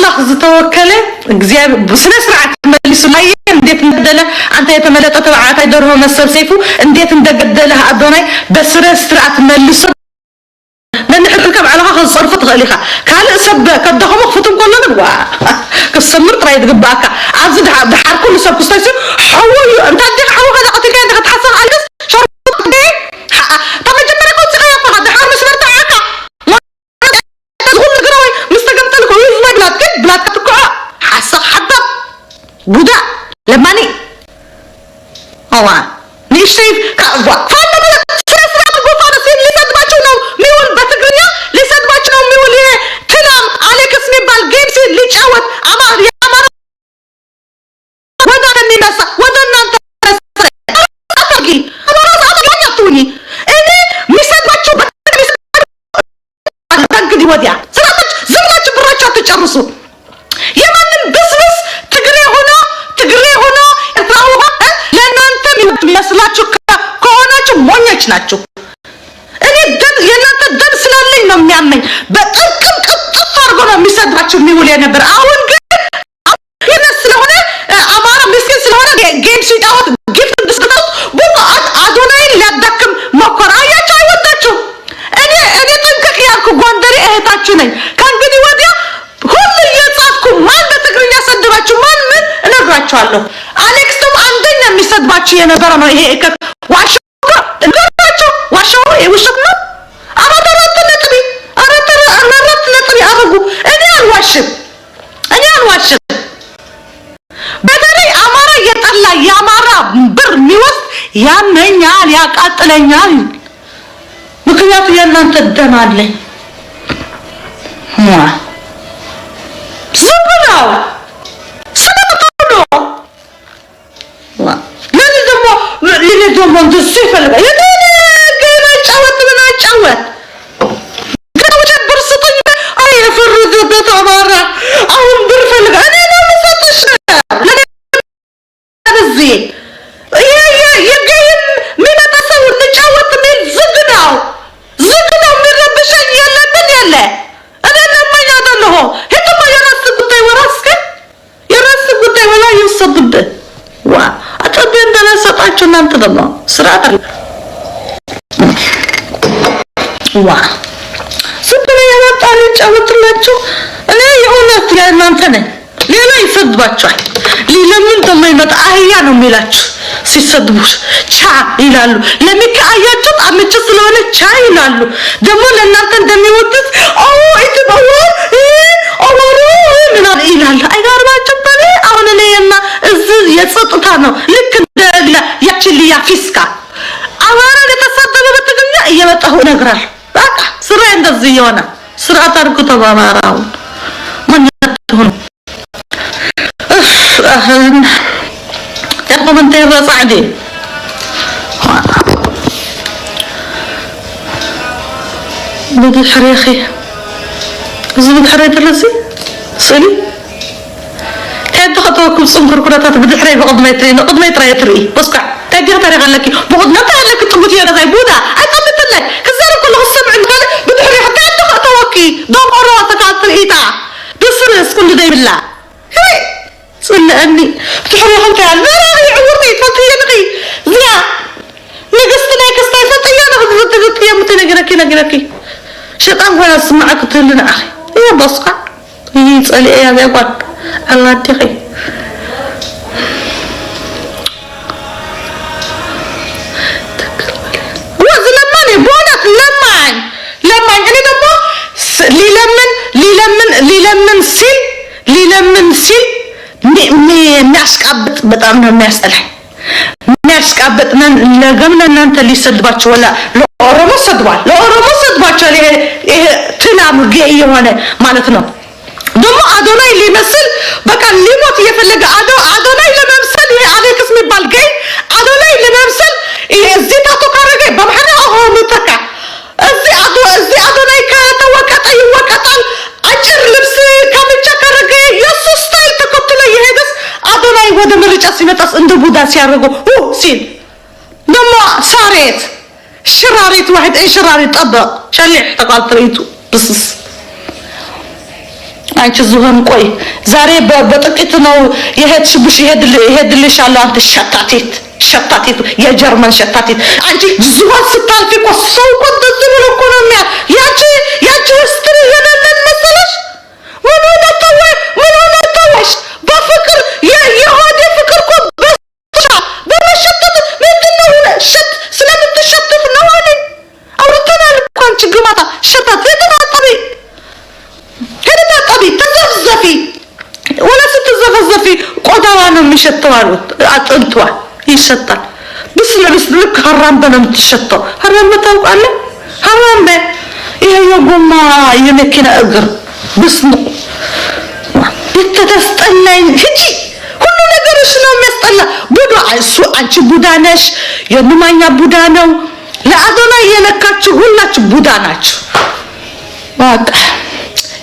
بالله زتوكله እግዚአብሔር በስነ ስርዓት መልሱልኝ እንዴት እንደገደለ አንተ የተመለጠ ተባዓታ ይደርሆ መሰል ሰይፉ እንዴት እንደገደለ አዶናይ በስነ ስርዓት መልሱ من حكم على هذا الصرف تغليها قال سب كدهم فتم كلنا وا كسمر طريد غباك عزد بحر كل سب كستايس حو انت ديك حو هذا قتك انت تحصل على شرط دي طب جمره كنت صغير فقط حار مسمر تاعك تقول القروي مستقمت لك ويزنا بلاد تقع حصل حدا بودا لماني هو ليش شايف فانا ملك سرسرات القفانه سين اللي صدماتو ነው ሚውል በትግርኛ ሊሰድባችሁ ነው ሚውል ትናም አሌክስ የሚባል ጌም ሲል ሊጫወት አማር ያማራ ወዳን የሚነሳ ወዳናንተ አታርጊ አማራቱኝ እኔ ሚሰድባችሁ እንግዲህ ወዲያ ስራች ዝምናችሁ ብራችሁ አትጨርሱ የማንም ብስብስ ትግሬ ሆኖ ኤርትራው ለእናንተ የሚመስላችሁ ከሆናችሁ ሞኞች ናችሁ የናንተ ደም ስላለኝ ነው የሚያመኝ በጥቅም ቅጥፍ አድርጎ ነው የሚሰድባችሁ የሚውል የነበር አሁን ግን ስለሆነ አማራ ምስኪን ስለሆነ ጌም ሲጫወት ጊፍት ድስከታው ቡቃ አዶናይን ሊያዳክም ሞከረ አያችሁ አይወጣችሁ እኔ ጥንቅቅ ያልኩ ጎንደሬ እህታችሁ ነኝ ከእንግዲህ ወዲያ ሁሉ እየጻፍኩ ማን በትግርኛ ሰድባችሁ ማን ምን እነግራችኋለሁ አሌክስም አንደኛ የሚሰድባችሁ የነበረ ነው ይሄ ዋሻው የውሸት ነው አራት ነጥብ ያረጉ እኔ አልዋሽም በተለይ አማራ የጠላ ያማራ ብር የሚወስድ ያመኛል ያቃጥለኛል ምክንያቱ የእናንተ ደም አለኝ ዝምብላው ስለምትሉ ለኔ ደግሞ እንደሱ ይፈልጋል ጫወት ገውጀ ብር ስጡኝ አይ የፈረደበት አማራ አሁን ብር ፈልጋ እኔ ነው የምሰጥሽ ለዚህ የገይም ሚመጣ ሰው ልጫወት ምን ዝግ ነው የሚረብሸኝ የለብን ያለ እኔ ለማኝ አይደለሁ ሄተማ የራስ ጉዳይ ወላ ይሰጥብህ ዋ አጥብ እንደነሰጣችሁ እናንተ ደግሞ ስርዓት ዋ ስብለ ያጣሉ ጫወትላችሁ እኔ የሆነት ለእናንተ ነኝ ሌላ ይሰድባችኋል ለምን ደሞ ይመጣ አህያ ነው የሚላችሁ ሲሰድቡሽ ቻ ይላሉ ለሚካያችሁ አመጭ ስለሆነ ቻ ይላሉ ደሞ ለእናንተ እንደሚወዱት ኢትባው አማሩ ምናምን ይላሉ አይጋርባችሁ በኔ አሁን እኔና እዚህ የጸጥታ ነው ልክ እንደ ያችልያ ፊስካ አማራ ለተሰደበ በትግኛ እየመጣሁ ነግራል በቃ ስራ እንደዚህ ይሆና ስራ ታርኩ ተባማራው ምን ተሆነ يقوم انت يا صعدي بدي حريخي زبد حريت الرسي صلي كيف تخطوكم صنكر كراتات بدي حريخ بقض ما يتري بسقع تدي طريقه لك بقض ما لك تقول يا زي بودا اقبت لك كزار كله السمع قال بدي حريخ كيف تخطوكي دوم راسك على الطريقه بسرس كل ده بالله صلى اني بتحريخ انت قال ما راهي عورتي تفضي نقي زيا نقصتنا كستايفه طيانه بدك يا متنقركي شيطان ولا اسمعك تقول اخي يا بسقع يصلي يا زيقات الله تخي وزلماني بونك لماي انا دمو ليلمن سيل የሚያስቃብጥ በጣም ነው የሚያስጠላኝ የሚያስቃብጥ ለገምና እናንተ ሊሰድባችሁ ወላ ለኦሮሞ ሰድባችሁ ይሄ ትናም ጌይ የሆነ ማለት ነው ደግሞ አዶናይ ሊመስል በቃ ሊሞት እየፈለገ አዶናይ ለመምሰል ይሄ አሌክስ የሚባል ጌይ አዶናይ ለመምሰል እዚህ ታቶ ካረገ በመሐላ አሁን ተካ እዚህ አዶናይ ከተወቀጠ ይወቀጣል አጭር ልብስ ከብቻ ካረገ የሱ ስታይል ተከትሎ ይሄድስ አዶናይ ወደ ምርጫ ሲመጣስ እንደ ቡዳ ሲያረገው ሲል ደሞ ሳሬት شراريت واحد اي شراريت طبق شلح تقال طريقته بس አንቺ ዝሆን ቆይ ዛሬ በጥቂት ነው የሄድሽብሽ ይሄድልሻለሁ አንተ ሸታቴት የጀርመን ሸታቴት አንቺ ዝሆን ስታልፊ እኮ ሰው ቆጥቶ ብሎ እኮ ነው ያቺ ስትሪ የለለን መሰለሽ ምን ሆነ ተወሽ በፍቅር የሆነ ፍቅር እኮ በመሸተት ምንድነው ሸት ስለምትሸተት ነው አይደል አውርተናል እኮ አንቺ ግማታ ሸታት ሄደታጠቢ ተዘፍዘፊ ወላ ስትዘፈዘፊ ቆዳዋ ነው የሚሸተው አሉት አጥንቷ ይሸታል ብስለብስ ልክ ሀራምበ ነው የምትሸተው ሀራምበ ታውቃለህ ሀራምበ ይሄ የጎማ የመኪና እግር ብስሙ የተደስጠላኝ ሂጂ ሁሉ ነገርሽ ነው የሚያስጠላ ቡዳ እሱ አንቺ ቡዳ ነሽ የኑማኛ ቡዳ ነው ለአዶና የነካችሁ ሁላችሁ ቡዳ ናችሁ በቃ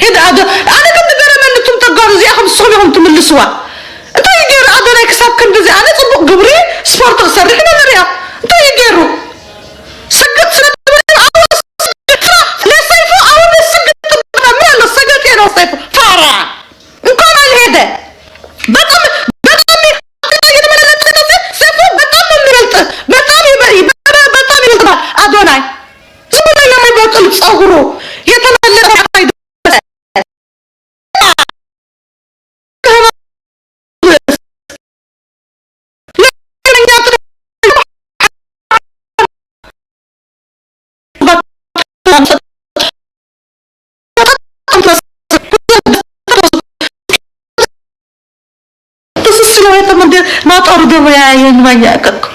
ሄዳ አነ ከደረ መንቱም ተጋሩ እዚያም ሶልሁም ትምልስዋ እንታ ይገር አዶና ክሳብ እንደዚህ አነ ጽቡቅ ግብሬ ስፖርት ሰርሕ ነሪያ እንታ ይገሩ ሰገት ለሰይፉ አሁን ሰገት ተባለ ሰገት ነው ሰይፉ ፋራ እንኳን አልሄደ በጣም አዶናይ ዝም ብሎ ለማይበቅል ጸጉሩ የተመለሰ ما طردوا يا ينمياك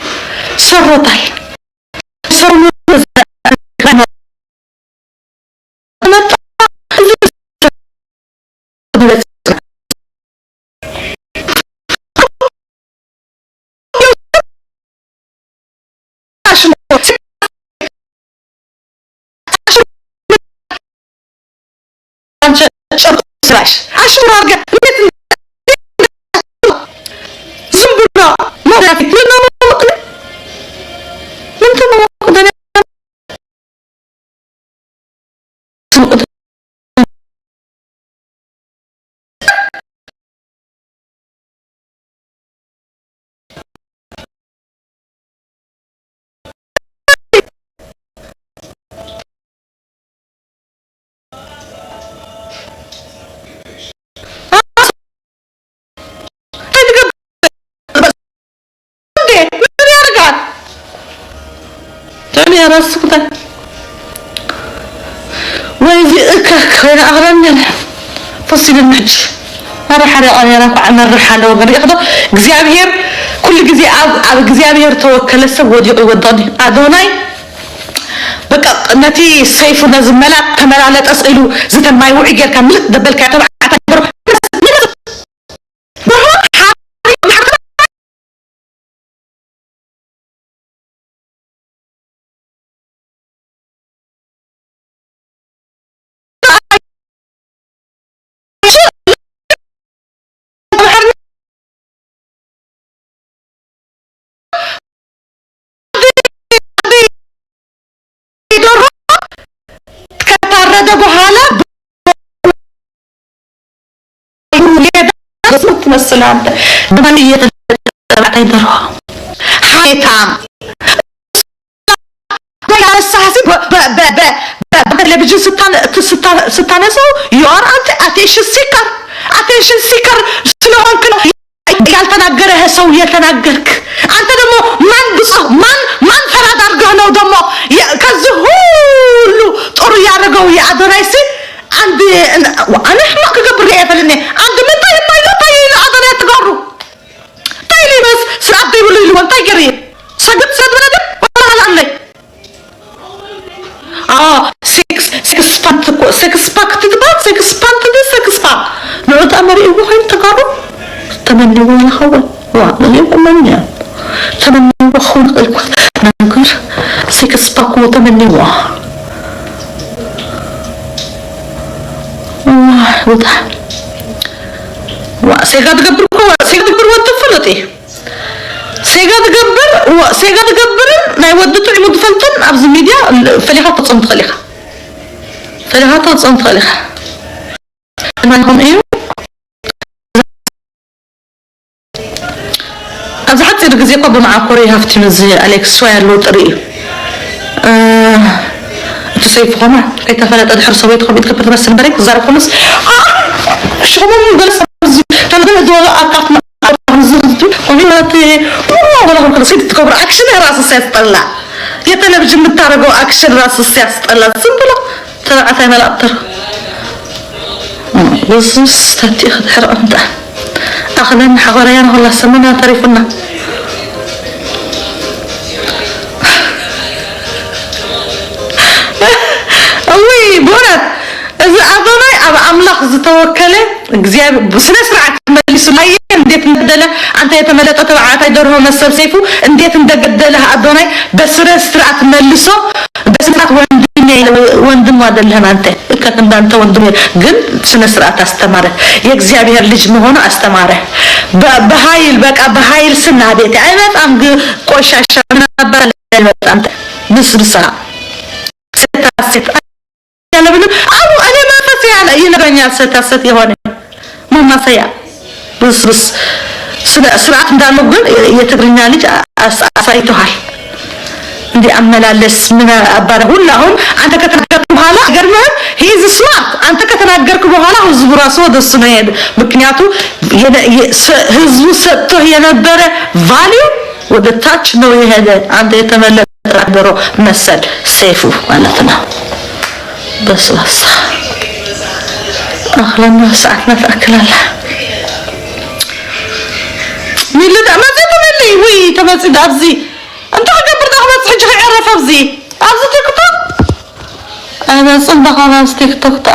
سرطاي سرنا عشان ارجع يا رسول ويجي اكك وين اغرمنا فصل المحج راح انا رافع عمل رحله وغير ياخذ እግዚአብሔር كل ጊዜ አብ እግዚአብሔር ተወከለ ሰው ወዲው አዶናይ በቃ ነቲ ሰይፉ ነዝመላ ተመላለጠ ጽሉ ዝተማይ ውዒ ጌርካ ምልጥ ደበልካ ተባዕታ ብሮ መስላንተ በማን እየተጠራጣ ይደረው ሃይታም ያሳሲ በቴሌቪዥን ስታነሳው ዩአር አቴንሽን ሲከር ስለሆንክ ነው ያልተናገረ ሰው የተናገርክ አንተ ደግሞ ማን ፈራድ አድርገህ ነው ደግሞ ከዚህ ሁሉ ጥሩ ያደረገው የአዶናይ ሲ አንድ انا ما كبر يفلني عند من طيب ما يطيل انا تقروا طيلي بس سعد يقولوا لي وانت جري صدق بلد ولا على سكس باك تبع سكس باك نقول امري وين تقروا تمني ولا خبر والله تمني وخلق ننكر سكس باك وتمني وده سيغا تقبر وتفلتي سيغا تقبر ناي ودتو عمود فلتن ابز ميديا فليها تصنت خليها معهم ايه ازحت الجزء قبل مع كوريا هفتي مزي اليكس شويه لو طريق تسيفهم كي تفلت ادحر صويت خبيت كبر بس البريك زار خمس شو من بس انا دو اقف نزلت وميلاتي والله كل سيد تكبر اكشن راس سيطلع يا تلفزيون متارجو اكشن راس سيطلع سمبله تبعتها مال اكثر بس تاتي خدحر انت اخذنا حقريان والله سمنا تعرفنا اوي بونت اذا اظني ابا املاح زتوكله እግዚአብሔር በስነ ስርዓት መልሱላየ እንዴት እንደገደለ አንተ የተመለጠ ተባዓታ ይደርሆ መሰል ሰይፉ እንዴት እንደገደለ አዶናይ በስነ ስርዓት መልሶ በስርዓት ወንድም አይደለም አንተ ከእንዳንተ ወንድም ግን ስነ ስርዓት አስተማረ የእግዚአብሔር ልጅ መሆኑ አስተማረ በኃይል በቃ በኃይል ስናቤት አይመጣም ቆሻሻ ነበር አይመጣም ንስብሳ ስታስት ያለብን አው እኔ መንፈስ ያለ ይነግረኛል ስታስት የሆነ ማማሰያ በስብስ ስርዓት እንዳለው ግን የትግርኛ ልጅ አሳይቷል እንዴ አመላለስ ምን አባረ ሁሉ አሁን አንተ ከተናገርክ በኋላ ገርመህ ሂዝ ስማርት አንተ ከተናገርክ በኋላ ህዝቡ ራሱ ወደሱ ነው ሄደ ምክንያቱ ህዝቡ ሰጥቶ የነበረ ቫልዩ ወደ ታች ነው የሄደ አንተ የተመለጠ መሰል ሰይፉ ማለት ነው بس أخلنا ساعتنا تأكلها مين اللي ما تملي وي تمسي دابزي أنت حاجة برضه خلاص حاجة يعرف أبزي أبزي تيك توك أنا صندوق خلاص تيك توك